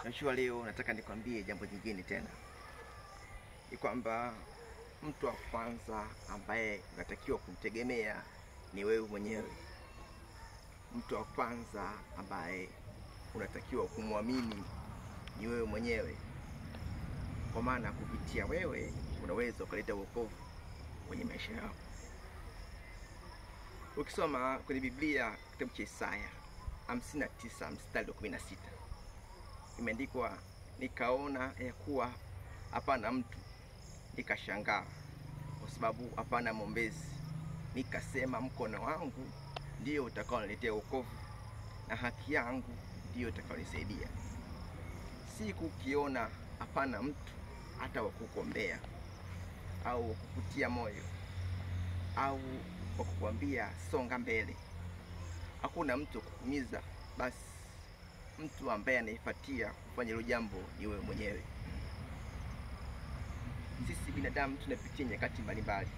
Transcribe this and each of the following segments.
Najua leo nataka nikwambie jambo jingine tena. Ni kwamba mtu wa kwanza ambaye unatakiwa kumtegemea ni wewe mwenyewe. Mtu wa kwanza ambaye unatakiwa kumwamini ni wewe mwenyewe. Kwa maana kupitia wewe unaweza ukaleta wokovu kwenye maisha yako. Ukisoma kwenye Biblia kitabu cha Isaya 59 mstari wa 16, imeandikwa, nikaona ya kuwa hapana mtu, nikashangaa kwa sababu hapana mwombezi. Nikasema, mkono wangu ndio utakaoniletea wokovu na haki yangu ndio itakayonisaidia. Si kukiona hapana mtu hata wakukuombea au wakukutia moyo au wakukwambia songa mbele. Hakuna mtu kukumiza, basi mtu ambaye anaifuatia kufanya hilo jambo ni wewe mwenyewe. Sisi binadamu tunapitia nyakati mbalimbali.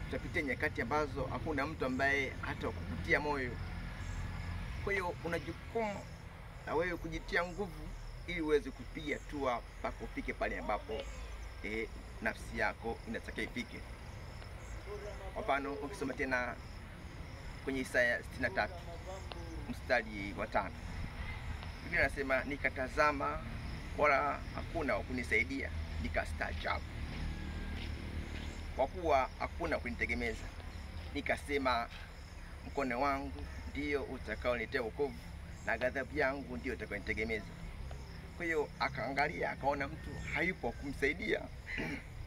Tunapitia nyakati ambazo hakuna mtu ambaye hata kukutia moyo. Kwa hiyo una jukumu na wewe kujitia nguvu ili uweze kupiga hatua mpaka ufike pale ambapo nafsi yako inataka ifike. Kwa mfano, ukisoma tena kwenye Isaya 63 mstari wa 5, Biblia inasema, nikatazama wala hakuna wa kunisaidia, nikastaajabu kwa kuwa hakuna kunitegemeza. Nikasema, mkono wangu ndio utakaoniletea wokovu na ghadhabu yangu ndio itakayonitegemeza. Kwa hiyo akaangalia akaona mtu hayupo kumsaidia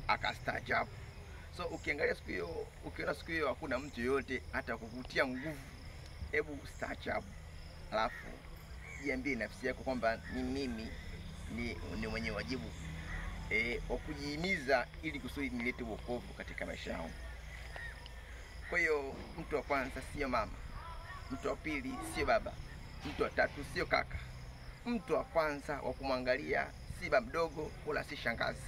akastaajabu. So ukiangalia siku hiyo, ukiona siku hiyo hakuna mtu yote hata kukutia nguvu, hebu staajabu. Alafu jiambie nafsi yako kwamba ni mimi ni mwenye wajibu wa kujihimiza ili kusudi nilete wokovu katika maisha yangu. Kwa hiyo mtu wa kwanza sio mama, mtu wa pili sio baba, mtu wa tatu sio kaka. Mtu wa kwanza wa kumwangalia si baba mdogo wala si shangazi,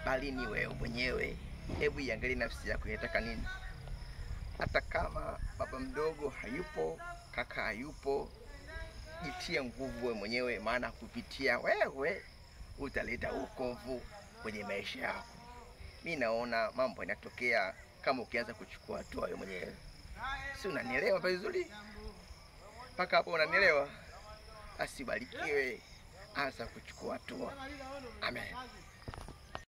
bali ni wewe mwenyewe. Hebu iangalie nafsi yako inataka nini. Hata kama baba mdogo hayupo, kaka hayupo, jitie nguvu wewe mwenyewe, maana kupitia wewe utaleta wokovu kwenye maisha yako. Mimi naona mambo yanatokea kama ukianza kuchukua hatua wewe mwenyewe. Si unanielewa vizuri? Paka hapo unanielewa? Asibarikiwe, anza kuchukua hatua. Amen.